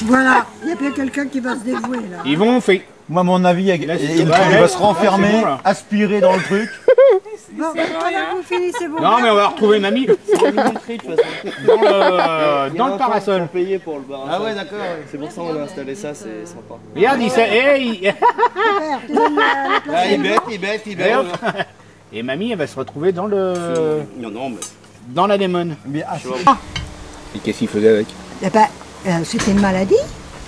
Voilà, il y a bien quelqu'un qui va se dévouer là. Ils vont fait. Moi, mon avis, il va se renfermer, aspirer dans le truc. Bon, voilà, vous finissez vos Non, mais on va retrouver mamie dans le parasol. Payé pour le bar. Ah ouais, d'accord. C'est pour ça qu'on a installé ça, c'est sympa. Regarde, il s'est... Il bête. Et mamie, elle va se retrouver dans le... Non, mais... Dans la démon. Et qu'est-ce qu'il faisait avec? Eh ben, c'était une maladie.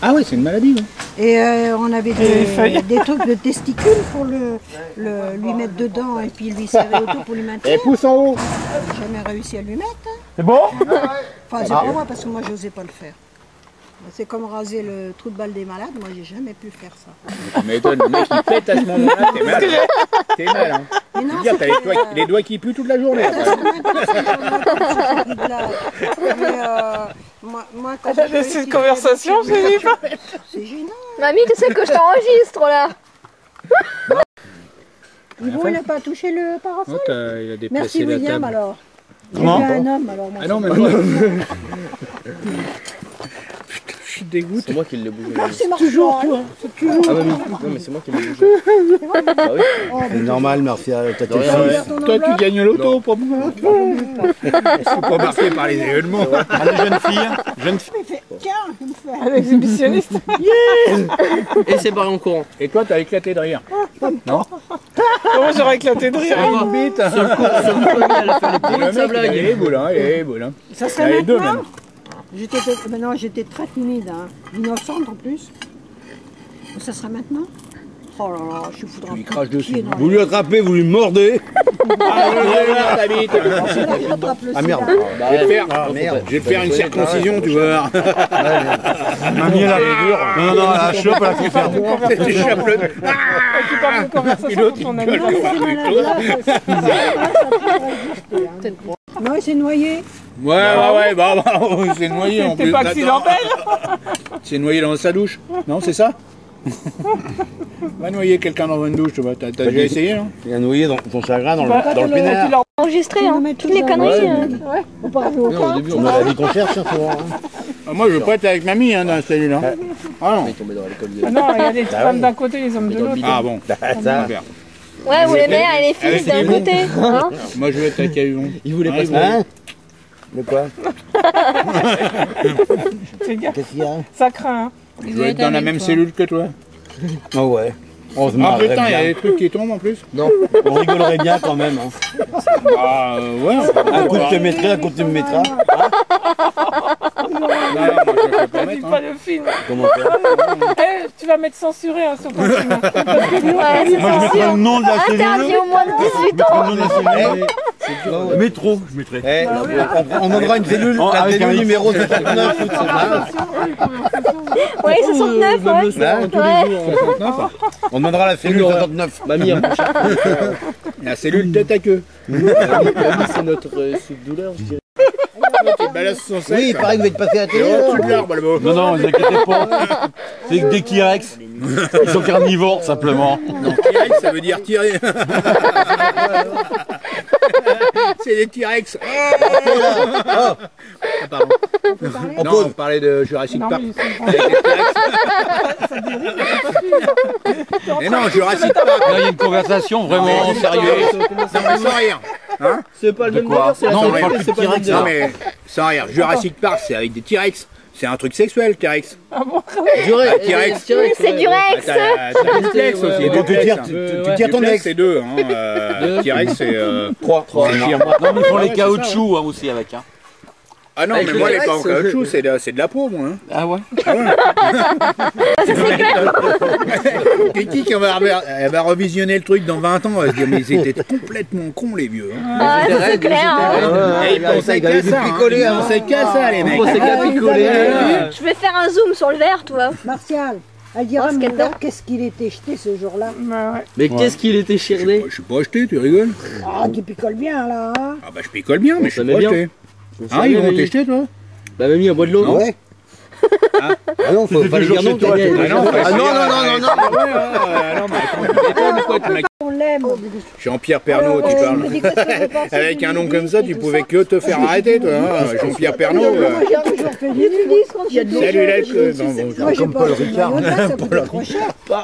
Ah oui, c'est une maladie. Ouais. Et on avait des trucs de testicules pour lui mettre dedans et puis lui serrer autour pour lui maintenir. Et pousse en haut. J'ai jamais réussi à lui mettre. Hein. C'est bon? Enfin, c'est pas moi parce que moi, j'osais pas le faire. C'est comme raser le trou de balle des malades. Moi, j'ai jamais pu faire ça. Mais toi, le mec, il pète à ce moment-là, t'es mal. T'es mal, hein. Mais non, Dire, t'as les doigts qui puent toute la journée. Moi, quand Elle a laissé une conversation, j'ai dit pas. C'est gênant. Mamie, tu sais que je t'enregistre là. Yvon, il n'a pas touché le parasol. Il a déplacé Merci la William table. alors. Comment? Il y a un homme alors. Moi, Ah non, mais moi... Je suis dégoûté. C'est moi qui l'ai bougé. c'est toujours toi. C'est toujours. Ah bah non, mais c'est moi qui l'ai bougé. Ah oui. C'est normal, merci à ta De rien, ouais. Toi, tu gagnes l'auto pour moi. Ils sont pas marqués par les événements. Allez, jeune fille. Tiens, il me fait. Un exhibitionniste. Et c'est barré en courant. Et toi, t'as éclaté de rire. Comment j'aurais éclaté de rire. Sur le coup, elle a fait les Le petites mec, blagues. il est boule, hein, il est boule. Ça Il y a serait les deux, maintenant. même. Maintenant, j'étais très timide, hein. Innocente en plus. Ça serait maintenant. Oh là là, je suis foutre Tu lui craches dessus. Vous lui attrapez, vous lui mordez. Ah merde. Je vais te faire une circoncision, tu vas voir. Mamie, elle a... Non, la chope, elle a fait faire. Tu chopes le... Tu parles de conversation pour ton ami. Non, il s'est noyé. Ouais, bah, c'est noyé en plus. T'es pas accidentel? C'est noyé dans sa douche. Non, c'est ça? Va noyer quelqu'un dans une douche, tu vois. T'as déjà essayé, non? Il a noyé dans son chagrin dans le Tu pénard. l'as Enregistré, hein. Toutes les conneries. On parle au Non, au début, On a dit qu'on cherche, hein, souvent. Moi, je veux pas être avec mamie dans la cellule. Hein. Ah non. est tombé dans l'école. Ah non, il y a les femmes d'un côté, les hommes de l'autre. Ah bon. Ça. Ouais, vous les mettez et les filles d'un côté. Hein. Moi, je veux être avec Yvon. Il voulait pas se Hein? De quoi? Fais gaffe, Qu'est-ce qu'il y a? ça craint. Hein. Je veux être dans la même cellule que toi. Oh ouais. On se Ah marrerait putain, il y a bien. des trucs qui tombent en plus. Non, on rigolerait bien quand même. Hein. Ah ouais. Un coup tu te mettrais, un coup tu me mettras. Non, moi, je me fais pas Dis mettre. pas Hein. le film. Comment faire? Eh, tu vas mettre censuré hein, sur ton film. Ouais, Moi, je mettrais le nom de la interdit cellule. au moins de 18 ans. Le nom de la cellule. Métro, je mettrais. Eh, on donnera une cellule, la avec cellule un numéro 69 ou de ça. Oui, 69, ouais. Ouais. On demandera la cellule 69. Mamie, La cellule tête à queue. c'est notre soupe-douleur, je dirais. Tu te balances son sexe. Oui, il paraît que vous êtes passé à la Et télé. au-dessus de l'arbre, le beau. Non, vous inquiétez pas. C'est que des T-Rex. Ils sont carnivores, simplement. Non, T-Rex, ça veut dire tirer. C'est des T-Rex. Ah, pardon. Non, on parlait de Jurassic Non, Park. mais Mais non, Jurassic Park. Là, il y a une conversation vraiment sérieuse. Non, mais sans rire. Hein? C'est pas le même quoi? délire, c'est la Non, on santé, parle c'est plus pas de le même T-Rex, délire. Non, mais sans rire. Jurassic Park, c'est avec des T-Rex. C'est un truc sexuel, T-Rex. Durex, T-Rex. Oui, c'est du Rex. T'as du T-Rex aussi. Ouais, Des tu T-Rex, tires- hein. tu tires ton T-Rex, ex. c'est deux. Hein. T-Rex, c'est... 3. Non, mais ils font les caoutchoucs aussi avec. Hein. Ah non, Avec mais le moi, elle est pas en T-Rex, caoutchouc, c'est de la peau, moi. Hein. Ah ouais? Kiki, elle va revisionner le truc dans 20 ans, elle va se dire, mais ils étaient complètement cons, les vieux. Hein. Ah, ça, c'est clair. Hein. Et ils pensaient qu'à ça, hein. Ils pensaient qu'à ça, les mecs. C'est qu'à picoler. Je vais faire un zoom sur le verre, tu vois. Martial, elle dira Oh, mon scandale. père, qu'est-ce qu'il était jeté ce jour-là. Bah ouais. Mais qu'est-ce qu'il était chirné? Je suis pas acheté, tu rigoles? Ah, tu picoles bien là. Hein. Ah bah je picole bien, mais je suis ça pas met acheté. Ah, ils vont t'acheter, toi? Bah mamie, on boit de l'eau. Ah ouais? Ah non, faut les dire non. toi, Ah non, Ah non, non, non, non, non. non, mais attends, tu déconnes, quoi, tu m'as- On problème. Jean-Pierre Pernaut, tu Alors, parles. je me dis, qu'est-ce que vous pensez Avec du un nom nudisme comme ça, et tu tout pouvais ça? que te faire arrêter, toi. Hein. Jean-Pierre Pernaut. Moi, j'ai toujours fait du nudisme quand j'étais Salut, jeune. l'être. Non, bon, Moi, j'ai comme pas Paul acheté de Ricard. maillot de bain, ça coûtait trop cher.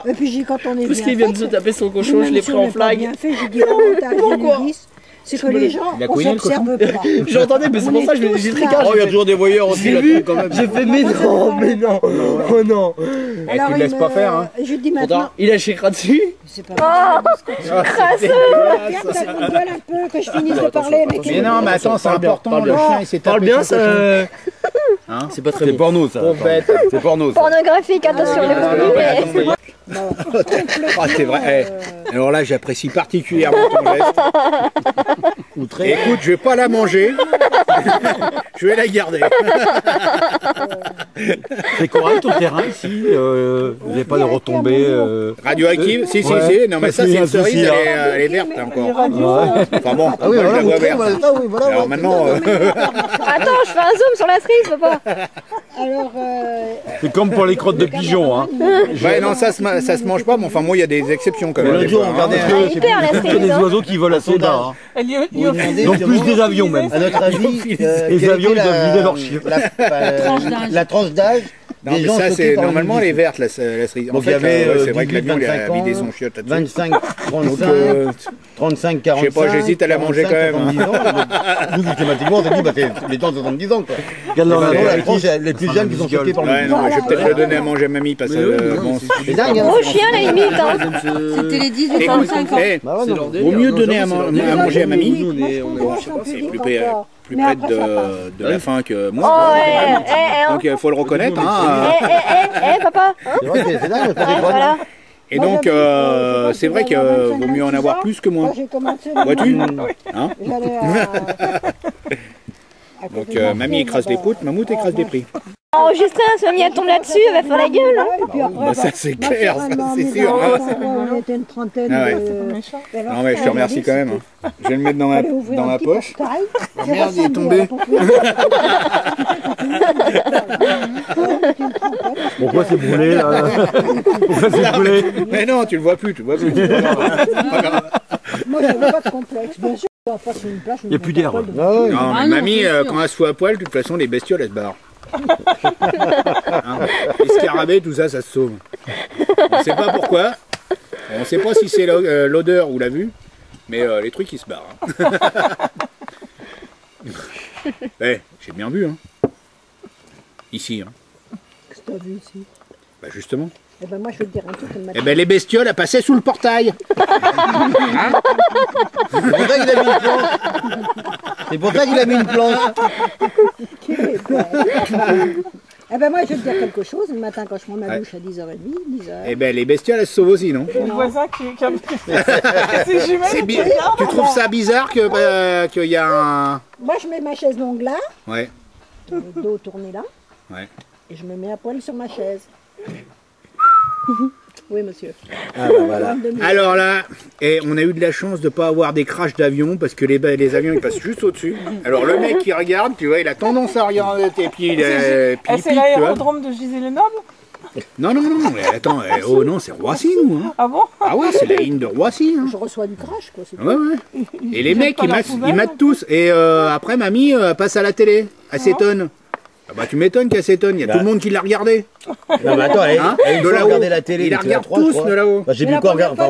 Et puis, j'ai dit, quand on est Parce bien qu'il vient de fait, se taper son cochon, même je l'ai si pris on en n'est pas flag. bien fait, j'ai dit, l'avantage du nudisme, c'est que les gens, Il a on couiné, le s'observe pas. J'entendais, mais c'est pour ça que j'ai très Oh, il y a toujours des voyeurs aussi J'ai là vu, quand même. j'ai fait mais non, oh non. Eh, tu le laisses pas faire, hein. Je dis maintenant, Pourtant, il a chécra dessus. c'est pas possible. Crasseux. Ferme ta grande gueule un peu, que je finisse de parler, mec. Mais non, mais attends, c'est Parle bien, important. parle Le bien. chien, il s'est tapé Parle bien, sur le ça. Hein C'est pas très C'est bon. porno ça. Pauvre bête. C'est porno ça. Pornographique, attention les produits. Mais... Ah, c'est vrai. Eh, alors là, j'apprécie particulièrement ton geste. Écoute, je vais pas la manger. Je vais la garder. C'est correct au terrain ici. Vous n'avez pas de retombées. Radioactive Si, si, Ouais. si. Non, mais ça, c'est une cerise, elle est verte encore. Enfin bon, Ah oui, moi, je voilà, la vois vous verte. voilà, ça, oui, voilà. Alors maintenant, Attends, je fais un zoom sur la cerise, papa. Alors, C'est comme pour les crottes de pigeons. Hein. ouais, non, ça se mange pas, mais enfin, moi, il y a des exceptions quand Mais même. l'autre des jour, fois, on hein. regardait Ah, hyper la C'est des cerise. Hein. oiseaux qui volent assez bas. Hein. Elle Vous demandez Donc justement, plus des avions même. à notre avis, Les avions, ils doivent vider leur chiffre. la tranche d'âge. Non, des mais gens ça, choqués c'est par le normalement, elle est nudisme. verte, la cerise. En Donc il fait, y avait ouais, c'est vrai que 18, l'avion, il a 25 vidé ans, son chiotte là-dessus. 25, Donc, 35, 35, 45. je sais pas, j'hésite à la manger quand même, hein. 70 ans. Nous, systématiquement, on s'est dit, bah, c'est les temps de 70 ans, quoi. Regarde leur Maintenant, la nature. tranche, c'est les plus jeunes qui sont choqués par le Ouais, nudisme. non, mais je vais peut-être le donner à manger à mamie parce que bon, C'est dingue, hein. Gros chien, la limite. Hein. C'était les écoute, 18-25 ans. eh, Bah ouais, non. vaut mieux donner à manger à mamie. Nous, on est C'est plus près de la fin que Oh, moi. eh, Donc il faut le reconnaître. Hein. papa. C'est vrai que c'est dingue, ça Ouais, déconne. voilà. Et donc c'est vrai qu'il vaut mieux en avoir plus que moins. Quand j'ai commencé, Vois-tu hein? j'allais à Donc mamie écrase les poutres, mammouth écrase des prix. Enregistrer un mamie, elle tombe là-dessus, elle va faire la gueule. Hein. Et puis après, Bah, ça c'est clair, ça c'est sûr. Hein. On était une trentaine. Ah ouais. Non, Non mais je te remercie quand même. Hein. Je vais le mettre dans ma poche. Oh merde, il est tombé. Pourquoi c'est brûlé là Pourquoi c'est brûlé? Mais non, tu le vois plus, tu le vois plus. Moi, j'avais pas de complexe. Bien sûr, on va pas sur une plage. Il n'y a plus d'air. Ah ouais. Non, mais Ah non, mamie, c'est sûr. quand elle se fout à poil, de toute façon, les bestioles, elles se barrent. Hein, les scarabées, tout ça, ça se sauve. On ne sait pas pourquoi. On ne sait pas si c'est l'odeur ou la vue, mais les trucs, ils se barrent. Hein. Ouais, j'ai bien vu. Hein. Ici. Hein. Qu'est-ce que t'as vu ici? Bah justement. Eh ben moi, je vais te dire un truc. Eh ben les bestioles, elles passaient sous le portail. C'est pour ça qu'il a mis une planche. C'est pour ça qu'il a mis une planche. Eh ben moi, je vais te dire quelque chose. Le matin, quand je prends ma Ouais. douche à 10h30, 10h. Eh ben les bestioles, elles se sauvent aussi, non? Le voisin qui a ses jumelles. C'est tu trouves ça bizarre que qu'il y a un... Moi, je mets ma chaise longue là, Ouais. le dos tourné là, Ouais. et je me mets à poil sur ma chaise. Oui, monsieur. Ah bah voilà. Alors là, on a eu de la chance de ne pas avoir des crashs d'avions parce que les avions ils passent juste au-dessus. Alors le mec qui regarde, tu vois, il a tendance à regarder et puis il C'est pique, tu vois. l'aérodrome de Gisèle-le-Noble? Non, non, non, mais attends, oh non, c'est Roissy nous. Hein. Ah bon? Ah ouais, c'est la ligne de Roissy. Hein. Je reçois du crash, quoi. c'est tout. Ouais, ouais. Et les Ils mecs, jettent pas ils leur matent tous. Et après, mamie passe à la télé. Elle s'étonne. Ah bah tu m'étonnes qu'elle s'étonne, il y a Bah. tout le monde qui l'a regardé. Non mais attends, Hein une de fois là-haut. regarder la télé, Ils la il était à regardent 3, je tous crois. de là-haut. Bah, j'ai Mais vu la quoi première regarder.